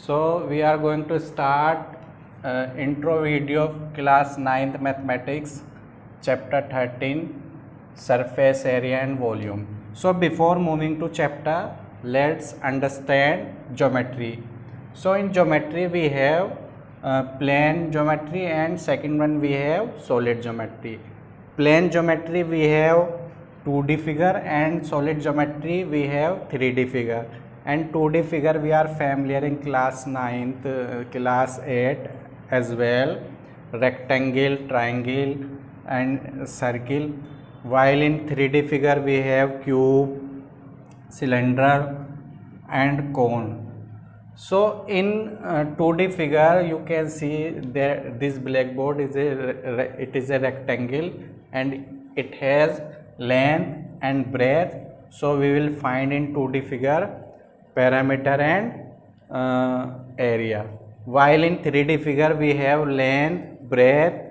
So we are going to start intro video of class 9th mathematics chapter 13 surface area and volume. So before moving to chapter, let's understand geometry. So in geometry we have plane geometry and second one we have solid geometry. Plane geometry we have 2D figure and solid geometry we have 3D figure. And 2D figure we are familiar in class 9th, class 8 as well, rectangle, triangle and circle. While in 3D figure we have cube, cylinder and cone. So in 2D figure you can see that this blackboard is a rectangle and it has length and breadth. So we will find in 2D figure parameter and area, while in 3D figure we have length, breadth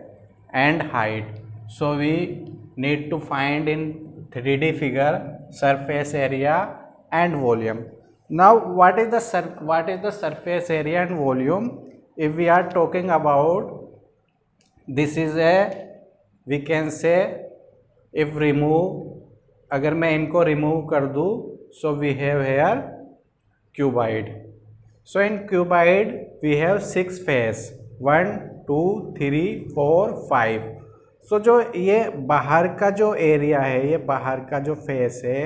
and height. So we need to find in 3D figure surface area and volume. Now what is the surface area and volume? If we are talking about, this is a, we can say, if remove, अगर मैं इनको remove कर दूँ, so we have here cuboid. So in cuboid we have 6 face, 1 2 3 4 5. So जो ये बाहर का जो एरिया है, ये बाहर का जो फेस है,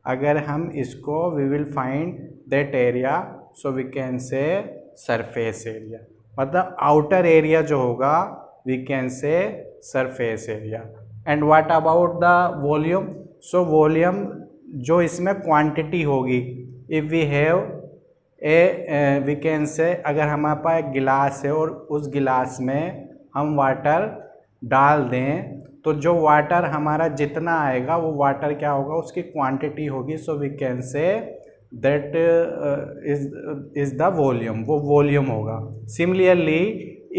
अगर हम इसको we will find that area, so we can say surface area. मतलब outer area जो होगा we can say surface area. And what about the volume? So volume जो इसमें quantity होगी, if we have we can say, अगर हमारे पास एक गिलास है और उस गिलास में हम वाटर डाल दें तो जो वाटर हमारा जितना आएगा वो वाटर क्या होगा, उसकी क्वांटिटी होगी. So we can say that is the volume, वो वॉल्यूम होगा. सिमिलरली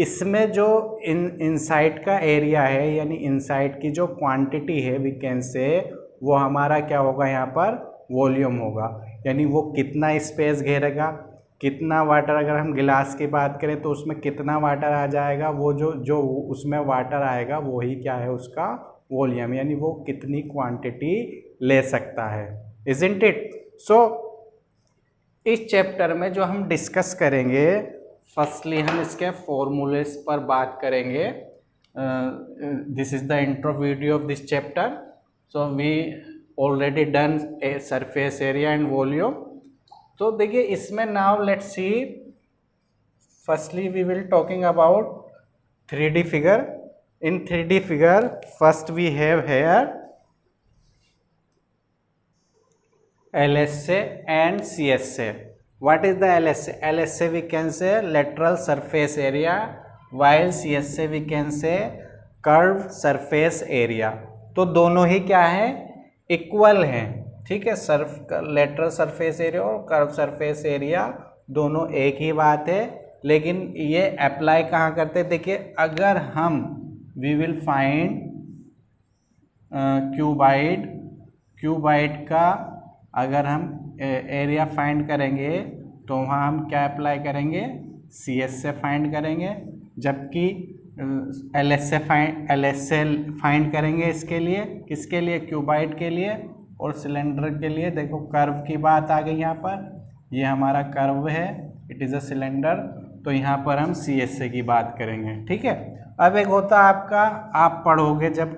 इसमें जो इनसाइड का एरिया है, यानी इनसाइड की जो क्वांटिटी है, वी कैन से वो हमारा क्या होगा, यहाँ पर वॉल्यूम होगा. यानी वो कितना स्पेस घेरेगा, कितना वाटर, अगर हम गिलास की बात करें तो उसमें कितना वाटर आ जाएगा, वो जो उसमें वाटर आएगा वो ही क्या है, उसका वॉल्यूम, यानी वो कितनी क्वांटिटी ले सकता है. Isn't it? सो इस चैप्टर में जो हम डिस्कस करेंगे, फर्स्टली हम इसके फॉर्मूलेस पर बात करेंगे. This is the intro video of this chapter. So we already done a surface area and volume. तो देखिए इसमें now let's see, firstly we will talking about 3D figure. In 3D figure first we have here LSA and CSA. What is the LSA? LSA we can say lateral surface area, while CSA we can say curved surface area. तो दोनों ही क्या है, equal हैं. ठीक है, lateral surface area और curve surface area दोनों एक ही बात है, लेकिन ये अप्लाई कहाँ करते हैं. देखिए अगर हम वी विल फाइंड क्यूबाइड का अगर हम एरिया फाइंड करेंगे तो वहाँ हम क्या अप्लाई करेंगे, CS से फाइंड करेंगे. जबकि LSA फाइंड करेंगे इसके लिए, किसके लिए, क्यूबाइड के लिए और सिलेंडर के लिए. देखो कर्व की बात आ गई यहाँ पर, ये हमारा कर्व है, इट इज़ अ सिलेंडर, तो यहाँ पर हम CSA की बात करेंगे. ठीक है. अब एक होता है आपका, आप पढ़ोगे जब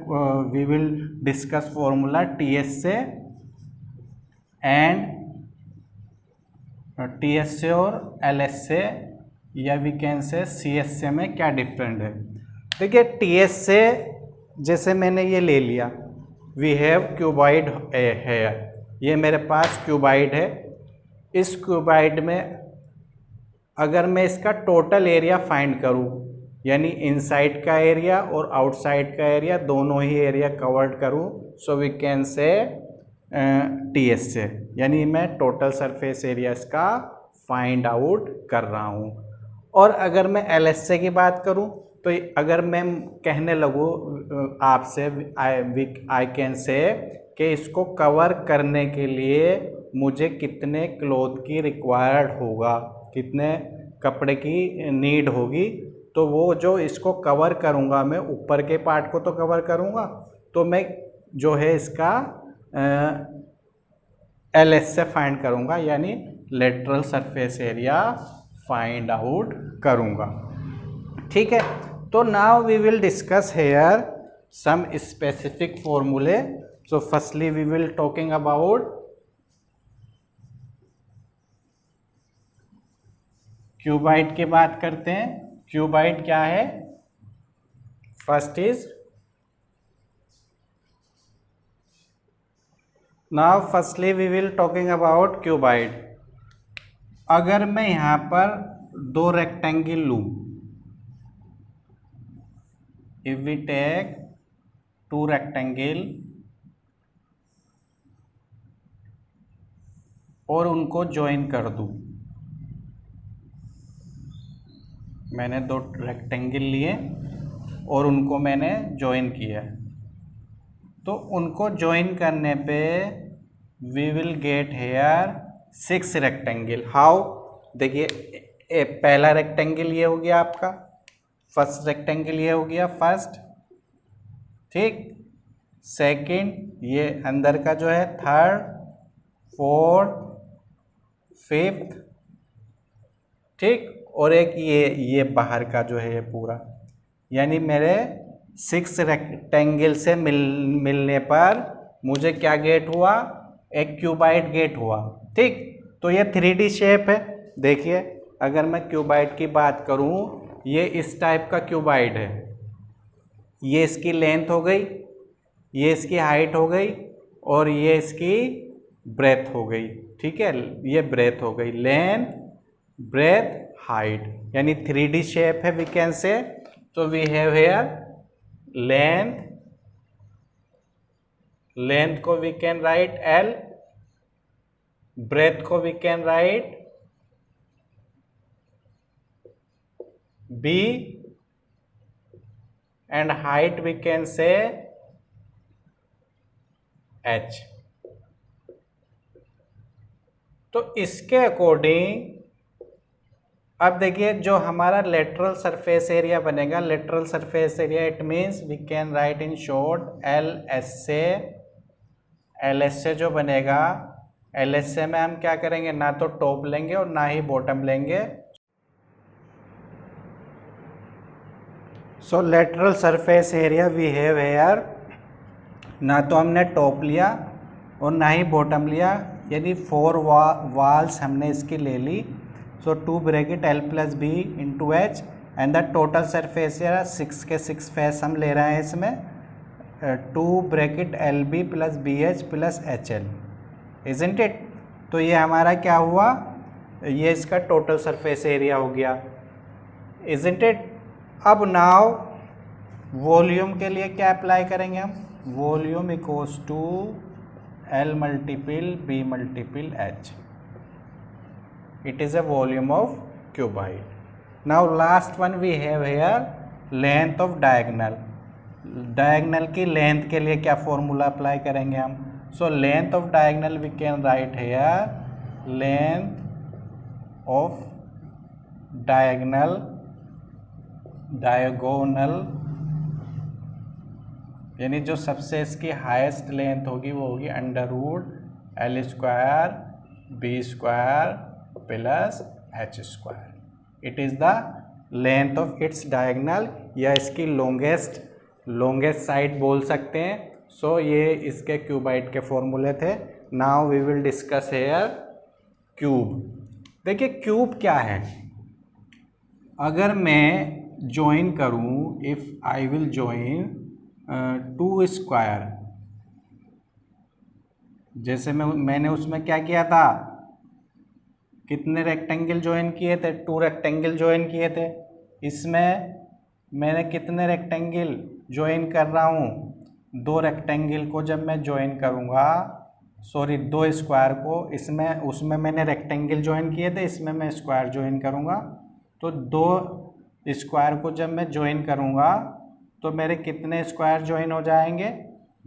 we will discuss formula TSA और LSA या वी कैन से CSA में क्या डिफरेंट है. देखिए TSA जैसे मैंने ये ले लिया, वी हैव क्यूबाइड है, ये मेरे पास क्यूबाइड है. इस क्यूबाइड में अगर मैं इसका टोटल एरिया फाइंड करूँ, यानी इनसाइड का एरिया और आउटसाइड का एरिया दोनों ही एरिया कवर्ड करूँ, so we can say TSA, यानी मैं टोटल सरफेस एरिया इसका फाइंड आउट कर रहा हूँ. और अगर मैं LSA की बात करूँ तो अगर मैं कहने लगूँ आपसे, आई कैन से कि इसको कवर करने के लिए मुझे कितने क्लॉथ की रिक्वायर्ड होगा, कितने कपड़े की नीड होगी, तो वो जो इसको कवर करूँगा मैं, ऊपर के पार्ट को तो कवर करूँगा, तो मैं जो है इसका एल एस से फाइंड करूँगा, यानी lateral surface area find out करूँगा। ठीक है, तो now we will discuss here some specific फॉर्मूले। So firstly we will talking about cuboid की बात करते हैं। क्यूबाइड क्या है? First is, now firstly we will talking about cuboid. अगर मैं यहां पर दो रेक्टेंगल लूं, if we take two rectangle और उनको ज्वाइन कर दूं, मैंने दो रेक्टेंगल लिए और उनको मैंने ज्वाइन किया, तो उनको ज्वाइन करने पे we will get here 6 rectangle. How? देखिए, पहला रेक्टेंगल ये हो गया आपका, फर्स्ट रेक्टेंगल ये हो गया फर्स्ट, ठीक। सेकंड ये अंदर का जो है थर्ड, फोर्थ, फिफ्थ, ठीक। और एक ये बाहर का जो है ये पूरा, यानी मेरे 6 रेक्टेंगल से मिलने पर मुझे क्या गेट हुआ? एक क्यूबाइड गेट हुआ, ठीक। तो ये 3D शेप है। देखिए, अगर मैं क्यूबाइड की बात करूं, ये इस टाइप का क्यूबाइड है, ये इसकी लेंथ हो गई, ये इसकी हाइट हो गई, और ये इसकी ब्रेथ हो गई, ठीक है। ये ब्रेथ हो गई, लेंथ, ब्रेथ, हाइट, यानी 3D शेप है वी कैन से। तो वी हैव हेयर लेंथ को we can write L, breadth को we can write B, and height we can say H। तो इसके अकॉर्डिंग अब देखिए, जो हमारा लेटरल सरफेस एरिया बनेगा, lateral surface area it means we can write in short L S A जो बनेगा, एल एस से में हम क्या करेंगे, ना तो टॉप लेंगे और ना ही बॉटम लेंगे। So lateral surface area we have here, ना तो हमने टॉप लिया और ना ही बॉटम लिया, यानी 4 वॉल्स हमने इसकी ले ली। So 2 bracket L plus B into H, and the total surface area 6 के 6 फेस हम ले रहे हैं इसमें, 2 bracket L B plus B H plus H L, isn't it. तो ये हमारा क्या हुआ? ये इसका टोटल सरफेस एरिया हो गया, इजंट इट। अब नाउ वॉल्यूम के लिए क्या अप्लाई करेंगे हम? Volume equals to L multiple B multiple H, it is a volume of cuboid. Now last one we have here length of diagonal. Diagonal की length के लिए क्या फॉर्मूला अप्लाई करेंगे हम? So length of diagonal we can write here length of diagonal, यानी जो सबसे इसकी हाईएस्ट लेंथ होगी वो होगी under root L square B square plus H square. It is the length of its diagonal, या इसकी लॉन्गेस्ट साइड बोल सकते हैं। सो ये इसके क्यूबाइड के फॉर्मूले थे। Now we will discuss here cube. देखिए, क्यूब क्या है? अगर मैं ज्वाइन करूं, if I will join 2 square, जैसे मैंने उसमें क्या किया था, कितने रेक्टेंगल ज्वाइन किए थे? 2 रेक्टेंगल ज्वाइन किए थे। इसमें मैंने कितने रेक्टेंगल ज्वाइन कर रहा हूँ? 2 रेक्टेंगल को जब मैं ज्वाइन करूँगा, सॉरी 2 स्क्वायर को, इसमें उसमें मैंने रेक्टेंगल ज्वाइन किए थे, इसमें मैं स्क्वायर ज्वाइन करूँगा। तो 2 स्क्वायर को जब मैं ज्वाइन करूँगा तो मेरे कितने स्क्वायर ज्वाइन हो जाएंगे?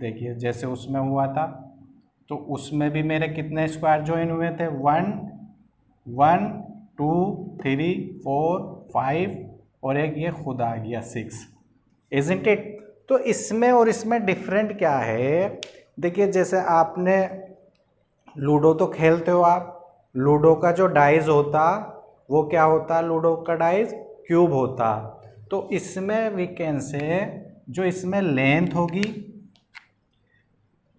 देखिए, जैसे उसमें हुआ था, तो उसमें भी मेरे कितने स्क्वायर ज्वाइन हुए थे? 1, 1, 2 3 4 5 और एक ये खुद आ गया 6, इजंट इट। तो इसमें और इसमें डिफरेंट क्या है? देखिए जैसे आपने लूडो तो खेलते हो आप, लूडो का जो डाइस होता वो क्या होता? लूडो का डाइस क्यूब होता। तो इसमें वी कैन से जो इसमें लेंथ होगी,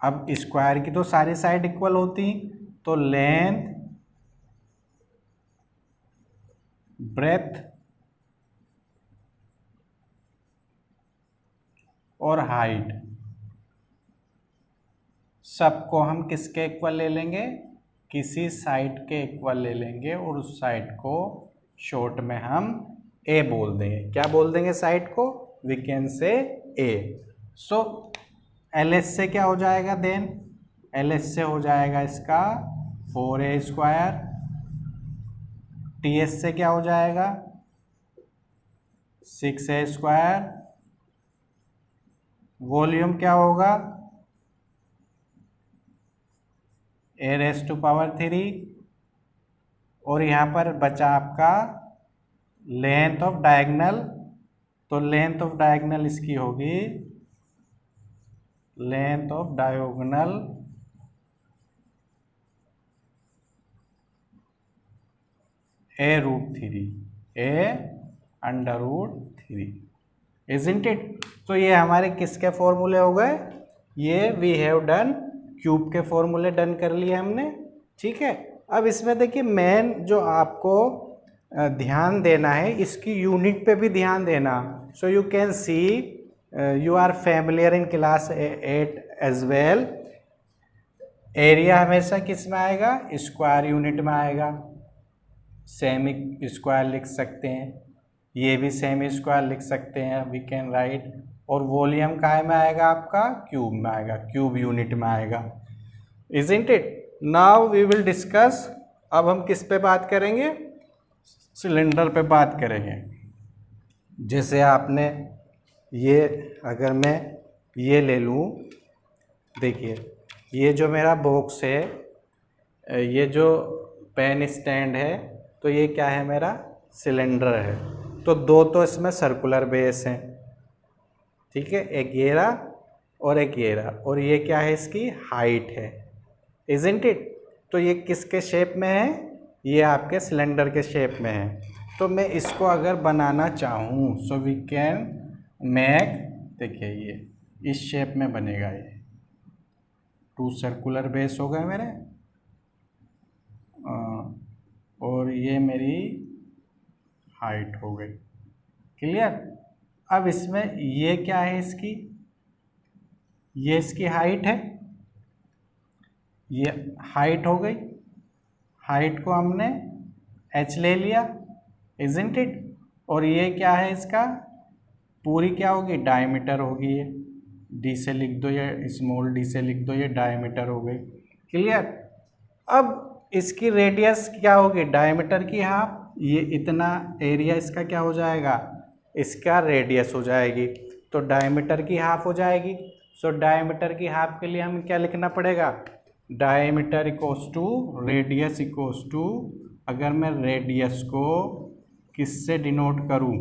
अब स्क्वायर की तो सारी साइड इक्वल होती, तो लेंथ, ब्रेथ और हाइट सबको हम किसके इक्वल ले लेंगे? किसी साइड के इक्वल ले लेंगे और उस साइड को शॉर्ट में हम ए बोल देंगे। क्या बोल देंगे साइड को? वी कैन से ए। सो एल एस से क्या हो जाएगा देन? एल एस से हो जाएगा इसका 4a²। टी एस से क्या हो जाएगा? 6a²। वॉल्यूम क्या होगा? a⁻³ और यहाँ पर बचा आपका लेंथ ऑफ डायगोनल। तो लेंथ ऑफ डायगोनल इसकी होगी length of diagonal a√3, a√3, isn't it. तो ये हमारे किसके फॉर्मूले हो गए? ये वी हैव डन क्यूब के फॉर्मूले डन कर लिए हमने, ठीक है। अब इसमें देखिए मेन जो आपको ध्यान देना है, इसकी यूनिट पे भी ध्यान देना। So you can see you are familiar in class 8 as well. Area हमेशा किस में आएगा? स्क्वायर यूनिट में आएगा। सेमी स्क्वायर लिख सकते हैं, ये भी सेमी स्क्वायर लिख सकते हैं, वी कैन राइट। और वॉल्यूम काय में आएगा आपका? क्यूब में आएगा, क्यूब यूनिट में आएगा, isn't it. Now we will discuss, अब हम किस पे बात करेंगे? सिलेंडर पे बात करेंगे। जैसे आपने ये, अगर मैं ये ले लूँ, देखिए ये जो मेरा बॉक्स है, ये जो पेन स्टैंड है, तो ये क्या है? मेरा सिलेंडर है। तो दो तो इसमें सर्कुलर बेस हैं, ठीक है, एक ये रहा और एक ये रहा, और ये क्या है? इसकी हाइट है, इजंट इट। तो ये किसके शेप में है? ये आपके सिलेंडर के शेप में है। तो मैं इसको अगर बनाना चाहूँ, सो वी कैन मेक, देखिए ये इस शेप में बनेगा। ये 2 सर्कुलर बेस हो गए मेरे, और ये मेरी हाइट हो गई, क्लियर। अब इसमें ये क्या है? इसकी, ये इसकी हाइट है, ये हाइट हो गई। हाइट को हमने h ले लिया, इजंट इट। और ये क्या है? इसका पूरी क्या होगी? डायमीटर होगी। ये d से लिख दो, ये स्मॉल d से लिख दो, ये डायमीटर हो गई, क्लियर। अब इसकी रेडियस क्या होगी? डायमीटर की हाफ। ये इतना एरिया इसका क्या हो जाएगा? इसका रेडियस हो जाएगी। तो डायमीटर की हाफ हो जाएगी। सो डायमीटर की हाफ के लिए हमें क्या लिखना पड़ेगा? Diameter equals to radius equals to, अगर मैं रेडियस को किससे डिनोट करूं?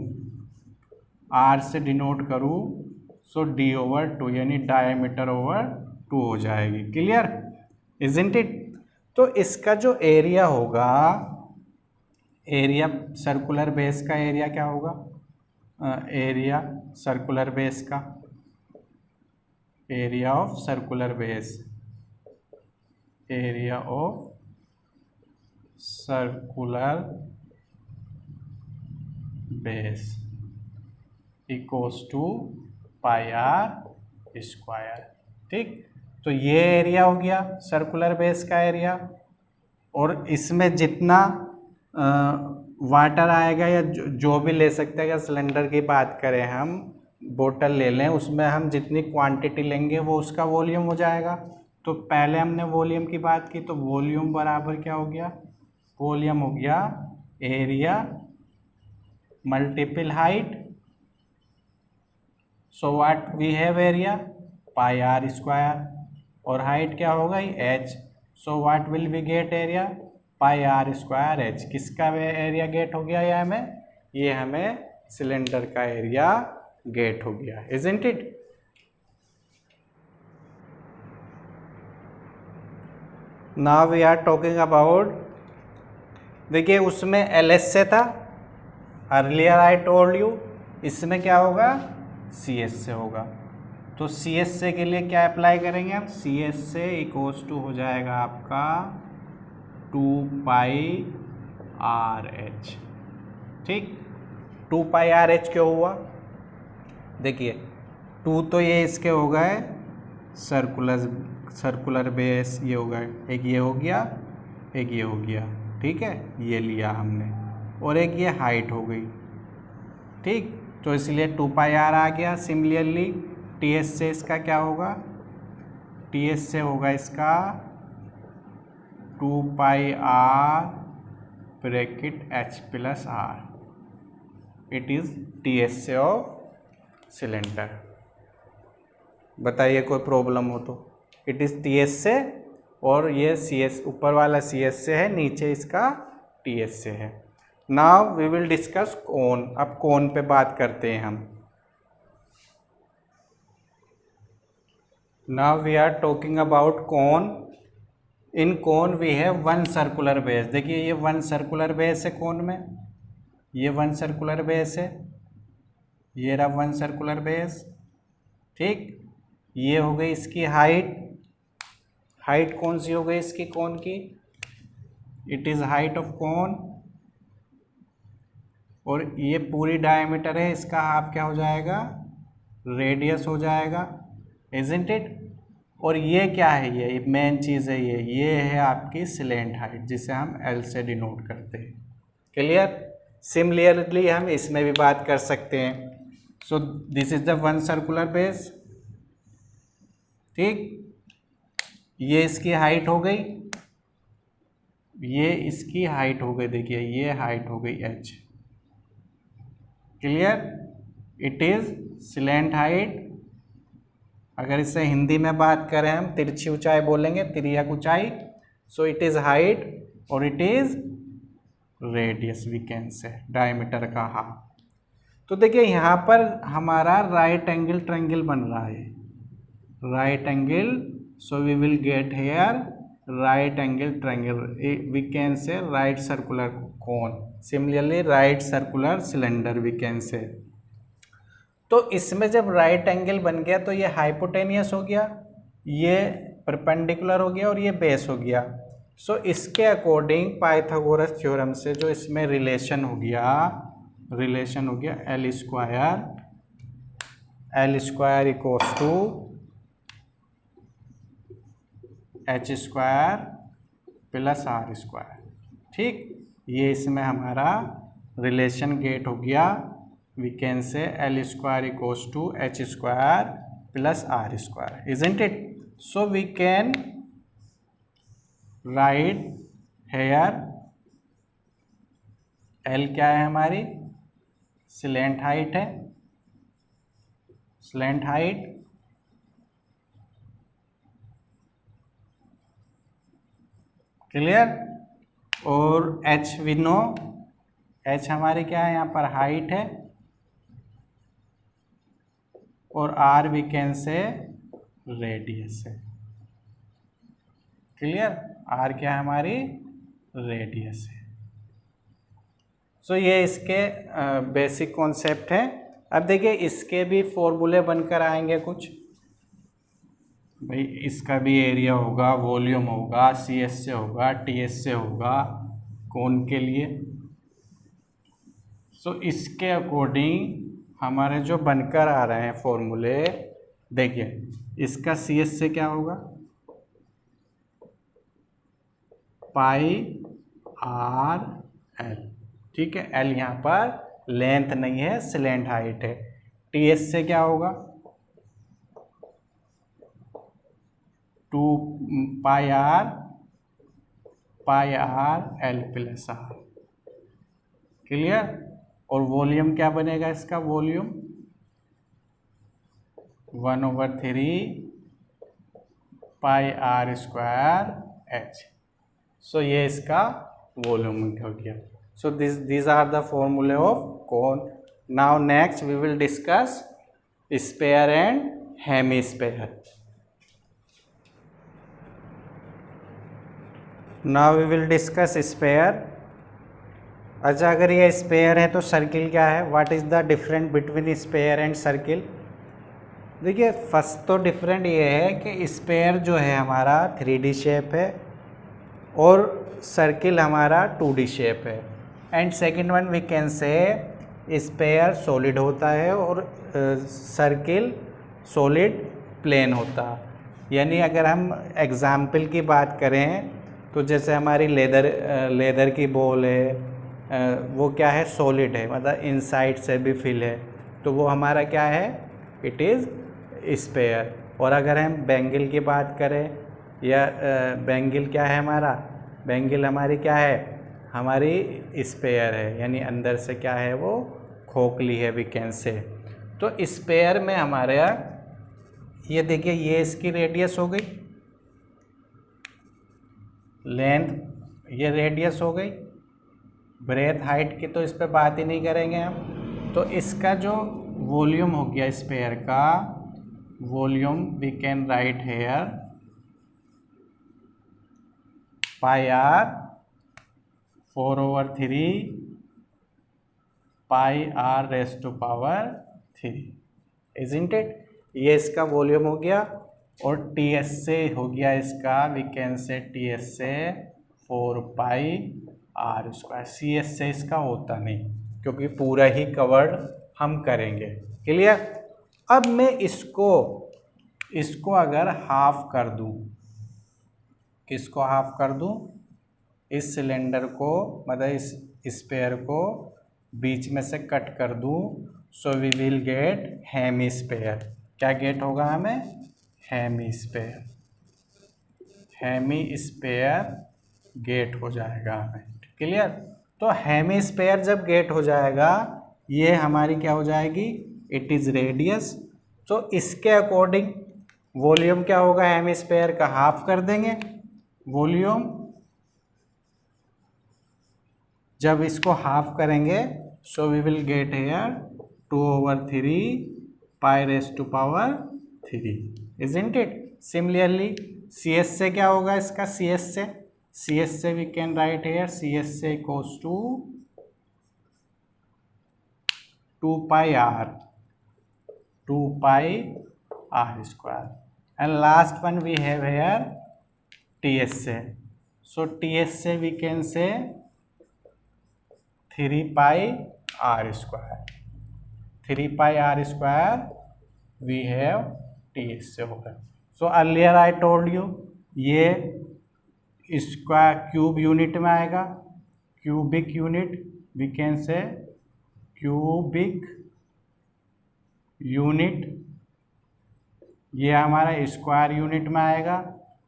r से डिनोट करूं, सो d/2 यानी डायमीटर ओवर 2 हो जाएगी, क्लियर, इजंट इट। तो इसका जो एरिया होगा, एरिया सर्कुलर बेस का एरिया क्या होगा? एरिया सर्कुलर बेस का, area of circular base, area of circular base equals to πr², ठीक। तो ये एरिया हो गया सर्कुलर बेस का एरिया। और इसमें जितना वाटर आएगा या जो भी ले सकते हैं, या सिलेंडर की बात करें हम, बोतल ले लें, उसमें हम जितनी क्वांटिटी लेंगे वो उसका वॉल्यूम हो जाएगा। तो पहले हमने वॉल्यूम की बात की, तो वॉल्यूम बराबर क्या हो गया? वॉल्यूम हो गया area multiple height. So what we have area? πr², और हाइट क्या होगा? h। So what will we get area? Pi R square H. किसका एरिया गेट हो गया ये हमें सिलेंडर का एरिया गेट हो गया, isn't it. Now we are talking about, देखिए उसमें एल एस से था, अर्लियर आई टोल्ड यू, इसमें क्या होगा सी एस से होगा। तो सी एस से के लिए क्या अप्लाई करेंगे हम, सी एस से इक्वल्स टू हो जाएगा आपका 2 पाई आर एच, ठीक। 2 पाई आर एच क्यों हुआ, देखिए 2 तो ये इसके हो गए सर्कुलर बेस, ये हो गए, एक ये हो गया, एक ये हो गया, ठीक है, ये लिया हमने, और एक ये हाइट हो गई, ठीक। तो इसलिए 2 पाई आर आ गया। सिमिलरली टी एस से इसका क्या होगा, टी एस से होगा इसका 2 pi R bracket H plus R, it is T S A of cylinder. बताइए कोई प्रॉब्लम हो तो, इट इज टी एस से, और ये सी एस, ऊपर वाला सी एस से है, नीचे इसका टी एस से है। Now we will discuss cone. अब कोन पे बात करते हैं हम। Now we are talking about cone. In cone we have 1 circular base. देखिए ये 1 सर्कुलर बेस है कोन में, ये 1 सर्कुलर बेस है, ये रहा 1 सर्कुलर बेस, ठीक। ये हो गई इसकी हाइट, हाइट कौन सी हो गई इसकी कोन की, it is height of cone. और ये पूरी डायमीटर है, इसका हाफ क्या हो जाएगा, रेडियस हो जाएगा, इजंट इट। और ये क्या है, ये मेन चीज़ है, ये है आपकी सिलेंट हाइट, जिसे हम एल से डिनोट करते हैं। क्लियर। सिमिलरली हम इसमें भी बात कर सकते हैं। So this is the 1 circular base, ठीक। ये इसकी हाइट हो गई, ये इसकी हाइट हो गई, देखिए ये हाइट हो गई h। Clear. It is slant height. अगर इससे हिंदी में बात करें हम, तिरछी ऊंचाई बोलेंगे, तिर्यक ऊंचाई। सो इट इज हाइट और it is radius, we can say diameter का हाफ। तो देखिए यहाँ पर हमारा राइट एंगल ट्रायंगल बन रहा है, right angle. So we will get here right angle triangle, we can say right circular cone, similarly right circular cylinder we can say. तो इसमें जब राइट एंगल बन गया तो ये हाइपोटेनियस हो गया, ये परपेंडिकुलर हो गया और ये बेस हो गया। सो इसके अकॉर्डिंग पाइथागोरस थ्योरम से जो इसमें रिलेशन हो गया L square equals to H square plus R square, ठीक। ये इसमें हमारा रिलेशन गेट हो गया, we can say L square equals to H square plus R square, isn't it. So we can write here L क्या है हमारी, slant height है, स्लेंट हाइट, क्लियर। और एच वी नो, एच हमारी क्या है यहाँ पर हाइट है, और R we can say radius है, क्लियर। आर क्या है हमारी, रेडियस है। सो ये इसके बेसिक कॉन्सेप्ट है। अब देखिए इसके भी फॉर्मूले बनकर आएंगे कुछ, भाई इसका भी एरिया होगा, वॉल्यूम होगा, सी एस से होगा, टी एस से होगा कोन के लिए। सो इसके अकॉर्डिंग हमारे जो बनकर आ रहे हैं फॉर्मूले, देखिए इसका सी एस से क्या होगा, पाई आर एल, ठीक है। एल यहाँ पर लेंथ नहीं है, स्लेंट हाइट है। टी एस से क्या होगा, 2 pi R L plus R, clear. और वॉल्यूम क्या बनेगा इसका, volume 1/3 pi R square H. So ये इसका वॉल्यूम हो गया. सो these are the formulae of cone. Now next we will discuss sphere and hemisphere. Now we will discuss sphere. अच्छा, अगर ये स्पेयर है तो सर्किल क्या है? What is the difference between sphere and circle? देखिए, फर्स्ट तो डिफरेंट ये है कि स्पेयर जो है हमारा 3D शेप है और सर्किल हमारा 2D शेप है. And second one we can say sphere solid होता है और सर्किल सॉलिड प्लेन होता है. यानी अगर हम एग्जाम्पल की बात करें तो जैसे हमारी लेदर की बॉल है, वो क्या है? सॉलिड है, मतलब इनसाइड से भी फिल है, तो वो हमारा क्या है? It is sphere. और अगर हम बैंगल की बात करें, या बैंगल क्या है हमारा? बैंगल हमारी क्या है? हमारी स्पेयर है, यानी अंदर से क्या है? वो खोखली है, वी कैन से. तो स्पेयर में हमारे ये देखिए, ये इसकी रेडियस हो गई, लेंथ, ये रेडियस हो गई. ब्रेथ हाइट की तो इस पर बात ही नहीं करेंगे हम. तो इसका जो वॉल्यूम हो गया स्पेयर का, volume we can write here pi R 4/3 pi R raise to power 3, isn't it? ये इसका वॉल्यूम हो गया. और टी एस से हो गया इसका, we can say T S से 4 pi R square. C S से इसका होता नहीं, क्योंकि पूरा ही कवर्ड हम करेंगे. क्लियर? अब मैं इसको अगर हाफ कर दूं, किसको हाफ कर दूं? इस सिलेंडर को, मतलब इस स्पेयर को बीच में से कट कर दूं, so we will get hemisphere. क्या गेट होगा हमें? Hemisphere. Hemisphere get हो जाएगा हमें. क्लियर? तो हेमी स्पेयर जब गेट हो जाएगा, ये हमारी क्या हो जाएगी? It is radius. तो इसके अकॉर्डिंग वॉल्यूम क्या होगा? हेमी स्पेयर का हाफ कर देंगे वॉल्यूम. जब इसको हाफ करेंगे, so we will get here 2/3 pi raise to power 3, isn't it? Similarly C S A क्या होगा इसका? C S A we can write here C S A equals to 2 pi R square. And last one we have here T S A. So T S A we can say 3 pi R square. 3 pi R square we have T S A होगा. सो earlier I told you, ये square cube unit में आएगा. Cubic unit, we can say cubic unit. ये हमारा square unit में आएगा.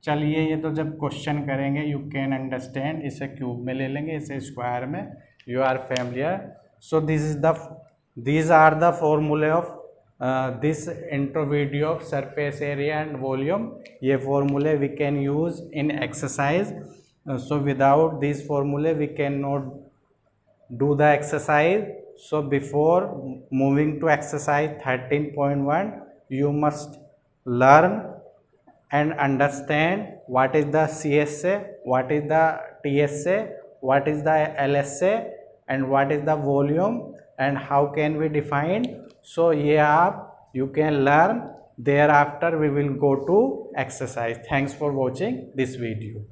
चलिए, ये तो जब क्वेश्चन करेंगे यू कैन अंडरस्टैंड. इसे क्यूब में ले लेंगे, इसे स्क्वायर में. You are familiar. So these are the formulae of this intro video of surface area and volume. ये formulae we can use in exercise. So without these formulae we cannot do the exercise. So before moving to exercise 13.1, you must learn and understand what is the CSA, what is the TSA, what is the LSA, and what is the volume, and how can we define. So ये आप you can learn. Thereafter we will go to exercise. Thanks for watching this video.